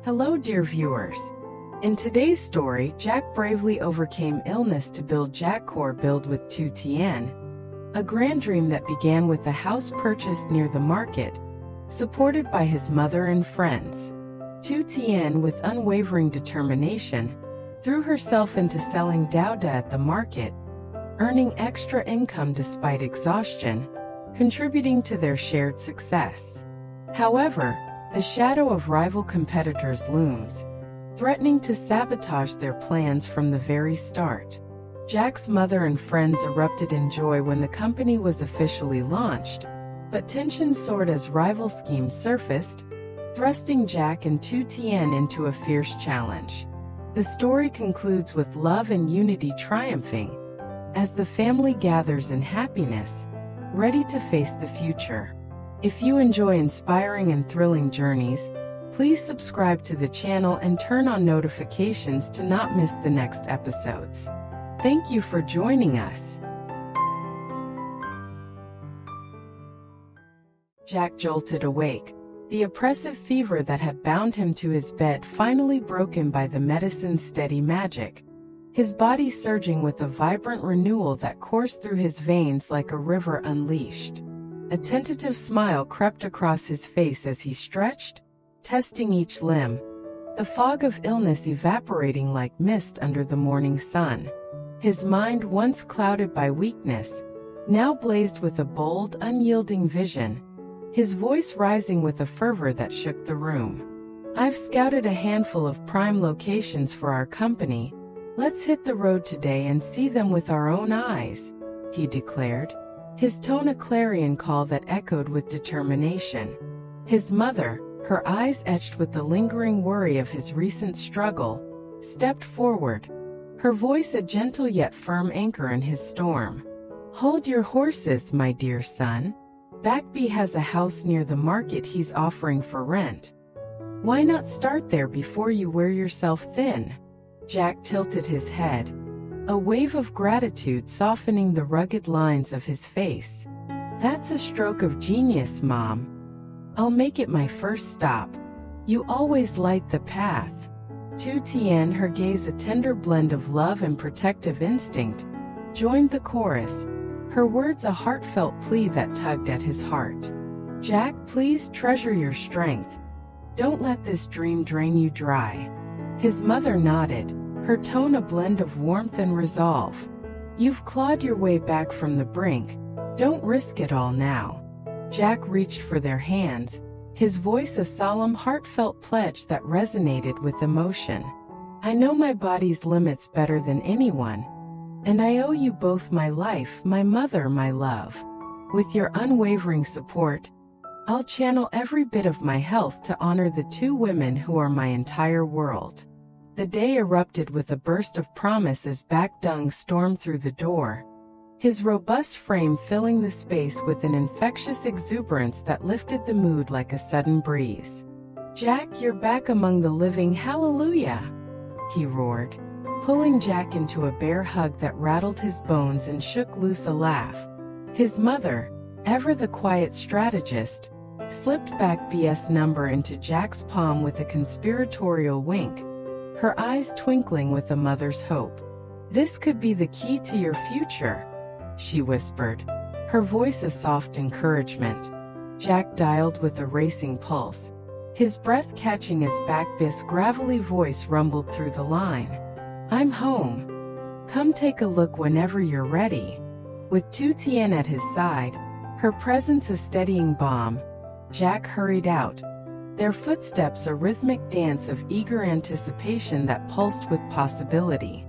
Hello, dear viewers. In today's story, Jack bravely overcame illness to build build with Tu Tien, a grand dream that began with a house purchased near the market, supported by his mother and friends. Tu Tien, with unwavering determination, threw herself into selling Dauda at the market, earning extra income despite exhaustion, contributing to their shared success. However, the shadow of rival competitors looms, threatening to sabotage their plans from the very start. Jack's mother and friends erupted in joy when the company was officially launched, but tension soared as rival schemes surfaced, thrusting Jack and Tu Tien into a fierce challenge. The story concludes with love and unity triumphing, as the family gathers in happiness, ready to face the future. If you enjoy inspiring and thrilling journeys, please subscribe to the channel and turn on notifications to not miss the next episodes. Thank you for joining us. Jack jolted awake, the oppressive fever that had bound him to his bed finally broken by the medicine's steady magic, his body surging with a vibrant renewal that coursed through his veins like a river unleashed. A tentative smile crept across his face as he stretched, testing each limb, the fog of illness evaporating like mist under the morning sun. His mind, once clouded by weakness, now blazed with a bold, unyielding vision, his voice rising with a fervor that shook the room. "I've scouted a handful of prime locations for our company. Let's hit the road today and see them with our own eyes," he declared, his tone a clarion call that echoed with determination. His mother, her eyes etched with the lingering worry of his recent struggle, stepped forward, her voice a gentle yet firm anchor in his storm. "Hold your horses, my dear son. Backby has a house near the market he's offering for rent. Why not start there before you wear yourself thin?" Jack tilted his head, a wave of gratitude softening the rugged lines of his face. "That's a stroke of genius, Mom. I'll make it my first stop. You always light the path." Tu Tien, her gaze a tender blend of love and protective instinct, joined the chorus, her words a heartfelt plea that tugged at his heart. "Jack, please treasure your strength. Don't let this dream drain you dry." His mother nodded, her tone a blend of warmth and resolve. "You've clawed your way back from the brink. Don't risk it all now." Jack reached for their hands, his voice a solemn, heartfelt pledge that resonated with emotion. "I know my body's limits better than anyone, and I owe you both my life, my mother, my love. With your unwavering support, I'll channel every bit of my health to honor the two women who are my entire world." The day erupted with a burst of promise as Dung stormed through the door, his robust frame filling the space with an infectious exuberance that lifted the mood like a sudden breeze. "Jack, you're back among the living, hallelujah!" he roared, pulling Jack into a bear hug that rattled his bones and shook loose a laugh. His mother, ever the quiet strategist, slipped Backby's number into Jack's palm with a conspiratorial wink, her eyes twinkling with a mother's hope. "This could be the key to your future," she whispered, her voice a soft encouragement. Jack dialed with a racing pulse, his breath catching as Backby's gravelly voice rumbled through the line. "I'm home. Come take a look whenever you're ready." With Tu Tien at his side, her presence a steadying balm, Jack hurried out, their footsteps a rhythmic dance of eager anticipation that pulsed with possibility.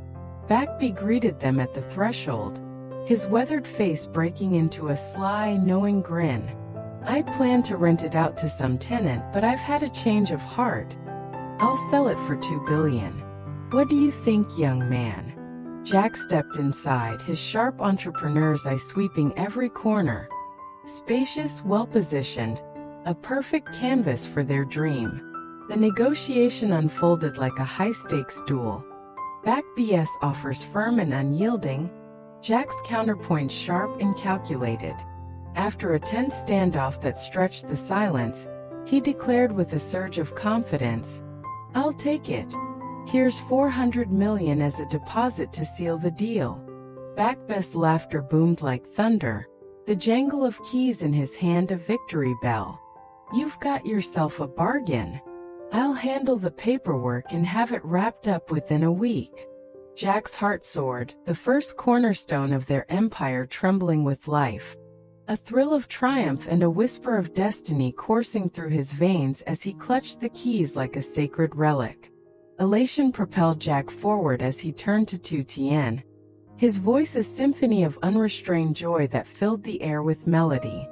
Backby greeted them at the threshold, his weathered face breaking into a sly, knowing grin. "I plan to rent it out to some tenant, but I've had a change of heart. I'll sell it for $2 billion. What do you think, young man?" Jack stepped inside, his sharp entrepreneur's eye sweeping every corner. Spacious, well-positioned, a perfect canvas for their dream. The negotiation unfolded like a high-stakes duel. Backby's offers firm and unyielding, Jack's counterpoint sharp and calculated. After a tense standoff that stretched the silence, he declared with a surge of confidence, I'll take it. Here's 400 million as a deposit to seal the deal. Backbest's laughter boomed like thunder, the jangle of keys in his hand a victory bell. You've got yourself a bargain. I'll handle the paperwork and have it wrapped up within a week. Jack's heart soared, the first cornerstone of their empire trembling with life. A thrill of triumph and a whisper of destiny coursing through his veins as he clutched the keys like a sacred relic. Elation propelled Jack forward as he turned to Tu Tien, his voice a symphony of unrestrained joy that filled the air with melody.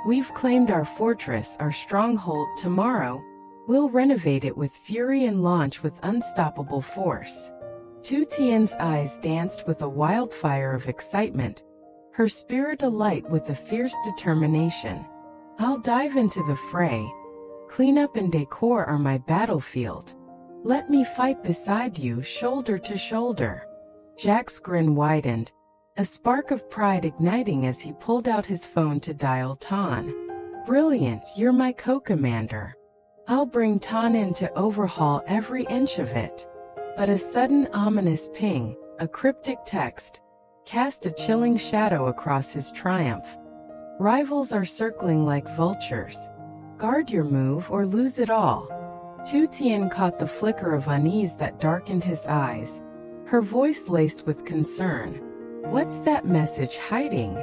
We've claimed our fortress, our stronghold. Tomorrow, we'll renovate it with fury and launch with unstoppable force. Tu Tien's eyes danced with a wildfire of excitement, her spirit alight with a fierce determination. I'll dive into the fray. Cleanup and decor are my battlefield. Let me fight beside you, shoulder to shoulder. Jack's grin widened, a spark of pride igniting as he pulled out his phone to dial Tan. Brilliant, you're my co-commander. I'll bring Tan in to overhaul every inch of it. But a sudden ominous ping, a cryptic text, cast a chilling shadow across his triumph. Rivals are circling like vultures. Guard your move or lose it all. Tu Tien caught the flicker of unease that darkened his eyes, her voice laced with concern. What's that message hiding?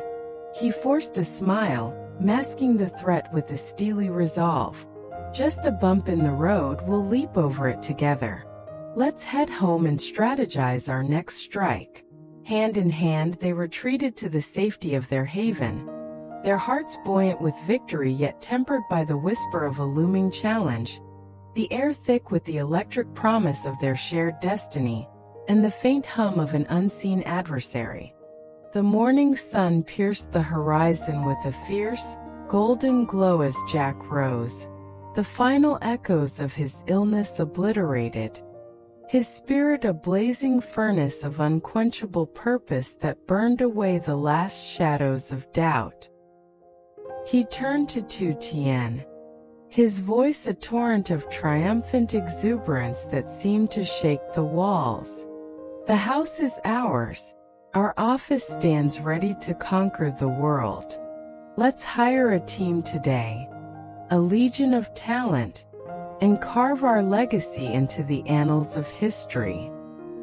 He forced a smile, masking the threat with a steely resolve. Just a bump in the road, we'll leap over it together. Let's head home and strategize our next strike. Hand in hand, they retreated to the safety of their haven, their hearts buoyant with victory yet tempered by the whisper of a looming challenge, the air thick with the electric promise of their shared destiny, and the faint hum of an unseen adversary. The morning sun pierced the horizon with a fierce, golden glow as Jack rose, the final echoes of his illness obliterated, his spirit a blazing furnace of unquenchable purpose that burned away the last shadows of doubt. He turned to Tu Tien, his voice a torrent of triumphant exuberance that seemed to shake the walls. The house is ours. Our office stands ready to conquer the world. Let's hire a team today, a legion of talent, and carve our legacy into the annals of history.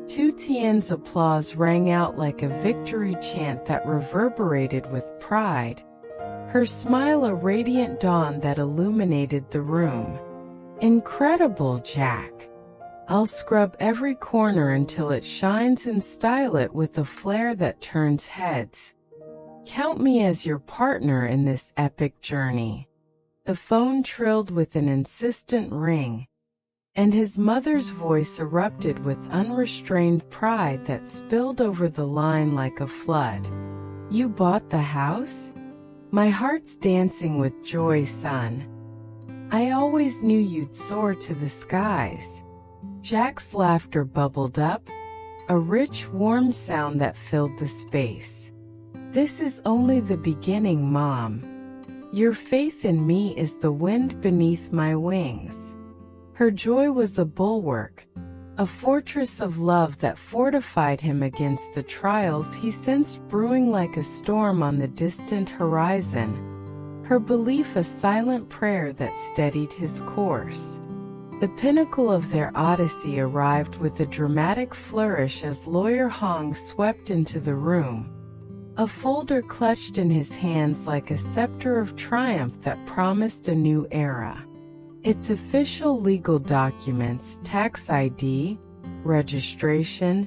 Tu Tien's applause rang out like a victory chant that reverberated with pride, her smile a radiant dawn that illuminated the room. Incredible, Jack. I'll scrub every corner until it shines and style it with a flair that turns heads. Count me as your partner in this epic journey. The phone trilled with an insistent ring, and his mother's voice erupted with unrestrained pride that spilled over the line like a flood. You bought the house? My heart's dancing with joy, son. I always knew you'd soar to the skies. Jack's laughter bubbled up, a rich, warm sound that filled the space. This is only the beginning, Mom. Your faith in me is the wind beneath my wings. Her joy was a bulwark, a fortress of love that fortified him against the trials he sensed brewing like a storm on the distant horizon, her belief a silent prayer that steadied his course. The pinnacle of their odyssey arrived with a dramatic flourish as Lawyer Hong swept into the room, a folder clutched in his hands like a scepter of triumph that promised a new era. Its official legal documents, tax ID, registration,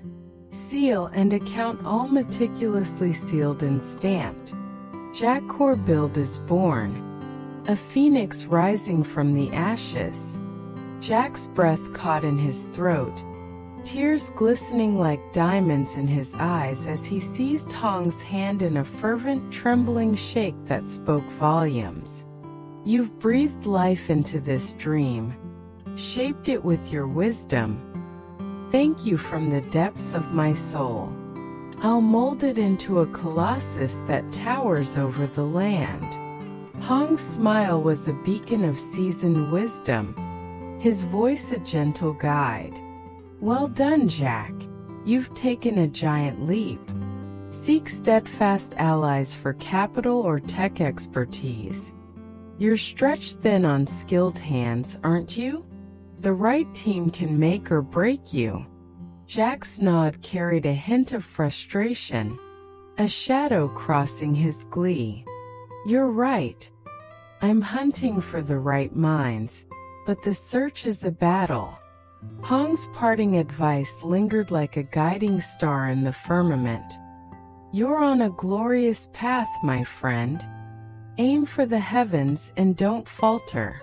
seal and account all meticulously sealed and stamped. Jack Corbild is born, a phoenix rising from the ashes. Jack's breath caught in his throat, tears glistening like diamonds in his eyes as he seized Hong's hand in a fervent, trembling shake that spoke volumes. You've breathed life into this dream, shaped it with your wisdom. Thank you from the depths of my soul. I'll mold it into a colossus that towers over the land. Hong's smile was a beacon of seasoned wisdom, his voice a gentle guide. Well done, Jack. You've taken a giant leap. Seek steadfast allies for capital or tech expertise. You're stretched thin on skilled hands, aren't you? The right team can make or break you. Jack's nod carried a hint of frustration, a shadow crossing his glee. You're right. I'm hunting for the right minds, but the search is a battle. Hong's parting advice lingered like a guiding star in the firmament. You're on a glorious path, my friend. Aim for the heavens and don't falter.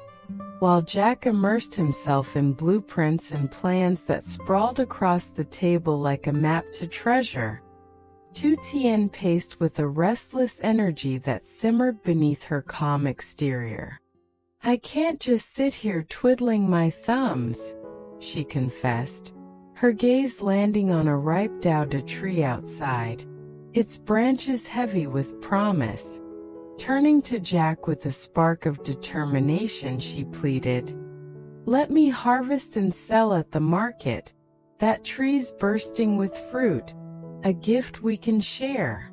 While Jack immersed himself in blueprints and plans that sprawled across the table like a map to treasure, Tu Tien paced with a restless energy that simmered beneath her calm exterior. I can't just sit here twiddling my thumbs, she confessed, her gaze landing on a ripe dowda tree outside, its branches heavy with promise. Turning to Jack with a spark of determination, she pleaded, "Let me harvest and sell at the market. That tree's bursting with fruit, a gift we can share."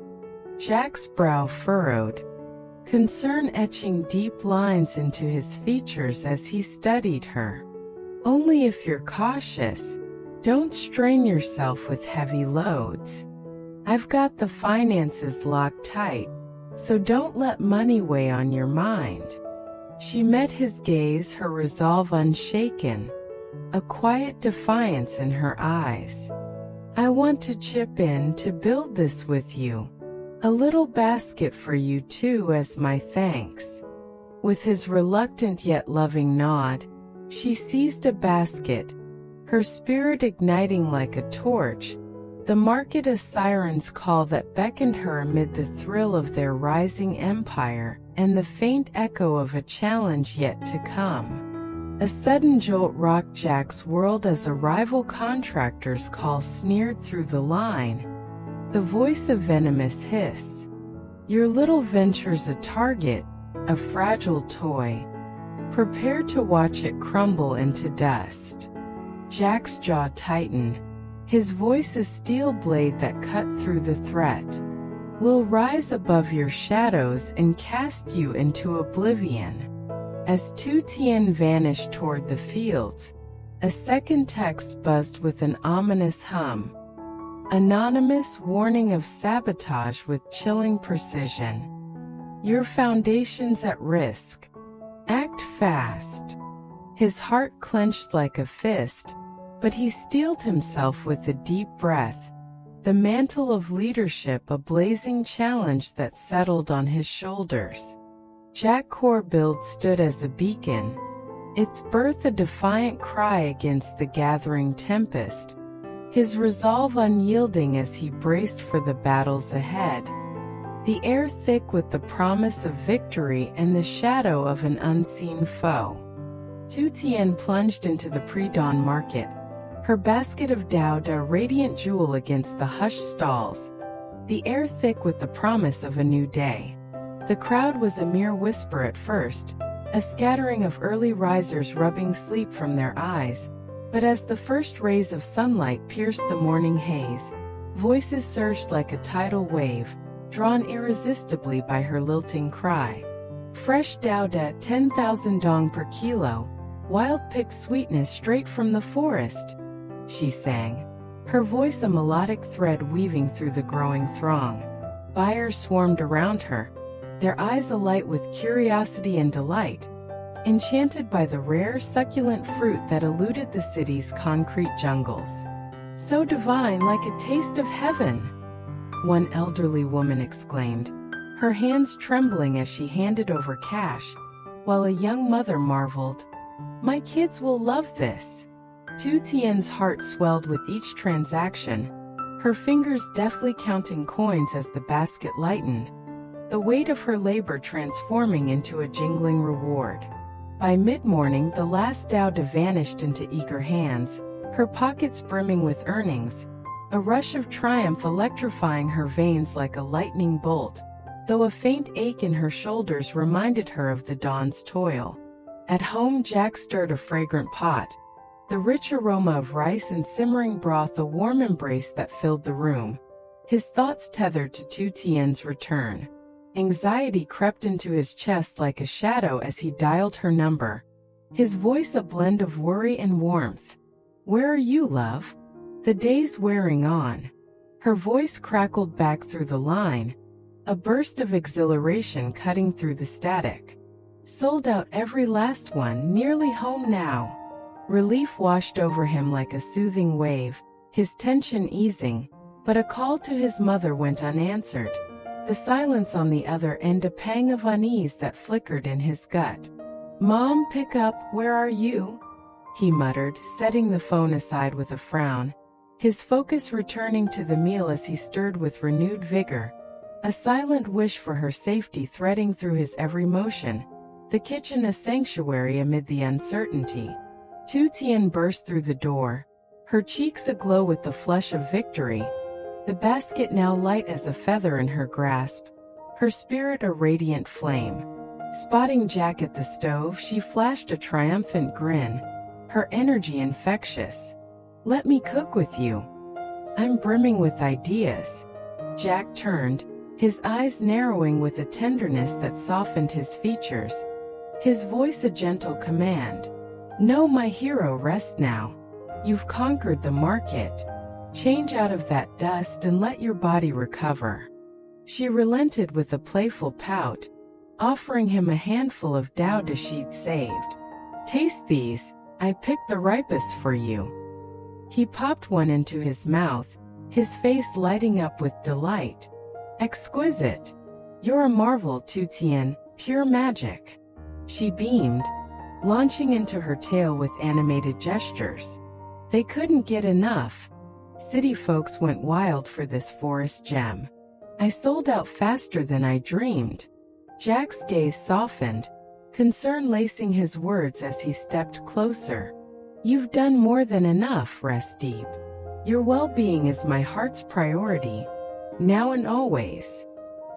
Jack's brow furrowed, concern etching deep lines into his features as he studied her. "Only if you're cautious. Don't strain yourself with heavy loads. I've got the finances locked tight, so don't let money weigh on your mind." She met his gaze, her resolve unshaken, a quiet defiance in her eyes. "I want to chip in to build this with you. A little basket for you too as my thanks." With his reluctant yet loving nod, she seized a basket, her spirit igniting like a torch, the market a siren's call that beckoned her amid the thrill of their rising empire and the faint echo of a challenge yet to come. A sudden jolt rocked Jack's world as a rival contractor's call sneered through the line, the voice a venomous hiss. "Your little venture's a target, a fragile toy. Prepare to watch it crumble into dust." Jack's jaw tightened, his voice a steel blade that cut through the threat. "We'll rise above your shadows and cast you into oblivion." As Tu Tien vanished toward the fields, a second text buzzed with an ominous hum. Anonymous warning of sabotage with chilling precision. "Your foundation's at risk. Act fast." His heart clenched like a fist, but he steeled himself with a deep breath, the mantle of leadership a blazing challenge that settled on his shoulders. Jack Corbild stood as a beacon, its birth a defiant cry against the gathering tempest, his resolve unyielding as he braced for the battles ahead, the air thick with the promise of victory and the shadow of an unseen foe. Tu Tien plunged into the pre-dawn market, her basket of dowda a radiant jewel against the hushed stalls, the air thick with the promise of a new day. The crowd was a mere whisper at first, a scattering of early risers rubbing sleep from their eyes, but as the first rays of sunlight pierced the morning haze, voices surged like a tidal wave, drawn irresistibly by her lilting cry. "Fresh dowda, 10,000 dong per kilo, wild-picked sweetness straight from the forest," she sang, her voice a melodic thread weaving through the growing throng. Buyers swarmed around her, their eyes alight with curiosity and delight, enchanted by the rare, succulent fruit that eluded the city's concrete jungles. "So divine, like a taste of heaven," one elderly woman exclaimed, her hands trembling as she handed over cash, while a young mother marveled, "My kids will love this." Tu Tien's heart swelled with each transaction, her fingers deftly counting coins as the basket lightened, the weight of her labor transforming into a jingling reward. By mid-morning, the last dowda vanished into eager hands, her pockets brimming with earnings, a rush of triumph electrifying her veins like a lightning bolt, though a faint ache in her shoulders reminded her of the dawn's toil. At home, Jack stirred a fragrant pot, the rich aroma of rice and simmering broth a warm embrace that filled the room. His thoughts tethered to Tu Tien's return. Anxiety crept into his chest like a shadow as he dialed her number, his voice a blend of worry and warmth. "Where are you, love?" "The day's wearing on." Her voice crackled back through the line, a burst of exhilaration cutting through the static. "Sold out every last one, nearly home now." Relief washed over him like a soothing wave, his tension easing, but a call to his mother went unanswered. The silence on the other end, a pang of unease that flickered in his gut. "Mom, pick up, where are you?" he muttered, setting the phone aside with a frown, his focus returning to the meal as he stirred with renewed vigor, a silent wish for her safety threading through his every motion, the kitchen a sanctuary amid the uncertainty. Tu Tien burst through the door, her cheeks aglow with the flush of victory, the basket now light as a feather in her grasp, her spirit a radiant flame. Spotting Jack at the stove, she flashed a triumphant grin, her energy infectious. "Let me cook with you. I'm brimming with ideas." Jack turned, his eyes narrowing with a tenderness that softened his features, his voice a gentle command. "No, my hero, rest now. You've conquered the market. Change out of that dust and let your body recover." She relented with a playful pout, offering him a handful of dowda she'd saved. "Taste these, I picked the ripest for you." He popped one into his mouth, his face lighting up with delight. "Exquisite. You're a marvel, Tu Tien, pure magic." She beamed, launching into her tale with animated gestures. They couldn't get enough. City folks went wild for this forest gem. "I sold out faster than I dreamed." Jack's gaze softened, concern lacing his words as he stepped closer. "You've done more than enough, rest deep. Your well-being is my heart's priority, now and always."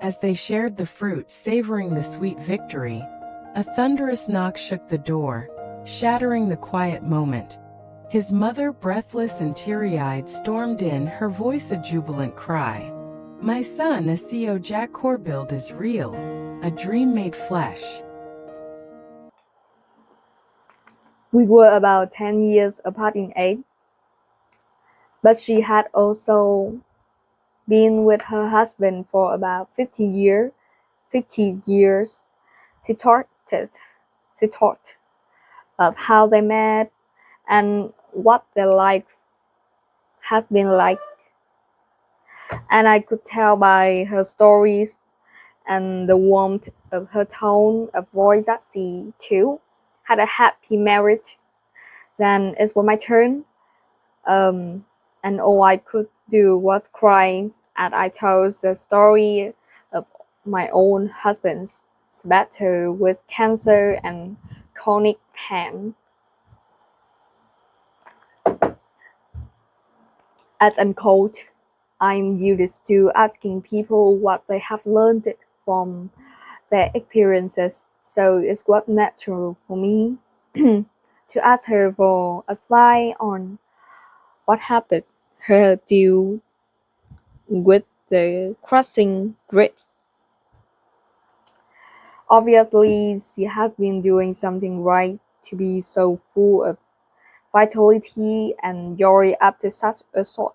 As they shared the fruit, savoring the sweet victory, a thunderous knock shook the door, shattering the quiet moment. His mother, breathless and teary-eyed, stormed in, her voice a jubilant cry. "My son, a CO Jack Corbuild is real, a dream made flesh." We were about 10 years apart in age, but she had also been with her husband for about 50 years. She talked of how they met and what their life had been like. And I could tell by her stories and the warmth of her tone of voice that she, too, had a happy marriage. Then it was my turn, and all I could do was cry as I told the story of my own husband's battle with cancer and chronic pain. As a coach, I'm used to asking people what they have learned from their experiences, so it was natural for me to ask her for advice on what happened her deal with the crushing grief. Obviously, she has been doing something right to be so full of vitality and joy after such a short